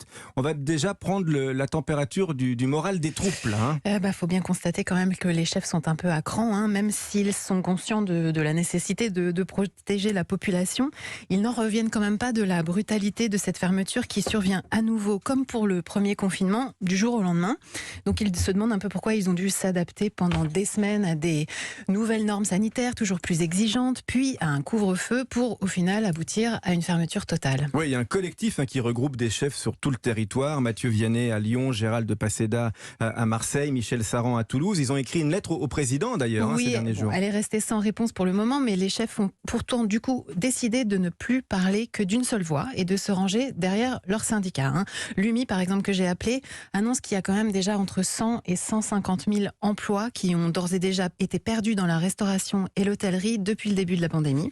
vote. On va déjà prendre la température du moral des troupes, là. Faut bien constater quand même que les chefs sont un peu à cran, même s'ils sont conscients de la nécessité de protéger la population. Ils n'en reviennent quand même pas de la brutalité de cette fermeture qui survient à nouveau, comme pour le premier confinement, du jour au lendemain. Donc ils se demandent un peu pourquoi ils ont dû s'adapter pendant des semaines à des nouvelles normes sanitaires toujours plus exigeantes, puis à un couvre-feu pour au final aboutir à une fermeture totale. Oui, il y a un collectif qui regroupe des chefs sur tout le territoire. Mathieu Vianney à Lyon, Gérald de Paseda à Marseille, Michel Saran à Toulouse. Ils ont écrit une lettre au président d'ailleurs ces derniers jours. Elle est restée sans réponse pour le moment, mais les chefs ont pourtant du coup décidé de ne plus parler que d'une seule voix et de se ranger derrière leur syndicat. L'UMI, par exemple, que j'ai appelé, annonce qu'il y a quand même déjà entre 100 et 150 000 emplois qui ont d'ores et déjà été perdus dans la restauration et l'hôtellerie depuis le début de la pandémie.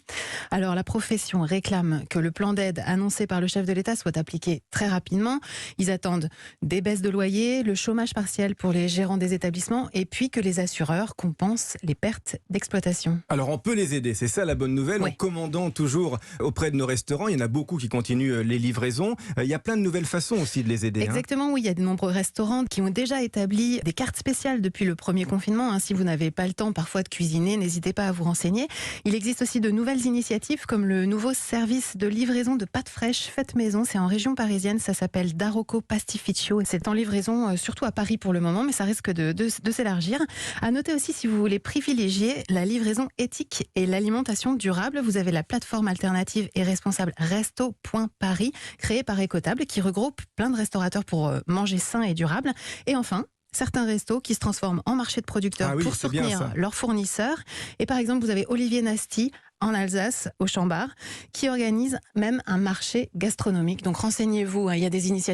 Alors la profession réclame que le plan d'aide annoncé par le chef de l'État soit appliqué très rapidement. Ils attendent des baisses de loyer, le chômage partiel pour les gérants des établissements et puis que les assureurs compensent les pertes d'exploitation. Alors on peut les aider, c'est ça la bonne nouvelle, Oui. En commandant toujours auprès de nos restaurants. Il y en a beaucoup qui continuent les livraisons. Il y a plein de nouvelles façons aussi de les aider. Exactement, oui, il y a de nombreux restaurants qui ont déjà établi des cartes spéciales depuis le premier confinement. Si vous n'avez pas le temps parfois de cuisiner, n'hésitez pas à vous renseigner. Il existe aussi de nouvelles initiatives comme le nouveau service de livraison de pâtes fraîches faites maison. C'est en région parisienne, ça s'appelle Darocco Pastificio. C'est en livraison surtout à Paris pour le moment, mais ça risque de s'élargir. À noter aussi, si vous voulez privilégier la livraison éthique et l'alimentation durable, vous avez la plateforme alternative et responsable Resto.Paris, créée par Écotable, qui regroupe plein de restaurateurs pour manger sain et durable. Et enfin, certains restos qui se transforment en marché de producteurs pour soutenir leurs fournisseurs. Et par exemple, vous avez Olivier Nasty en Alsace, au Chambard, qui organise même un marché gastronomique. Donc renseignez-vous, il y a des initiatives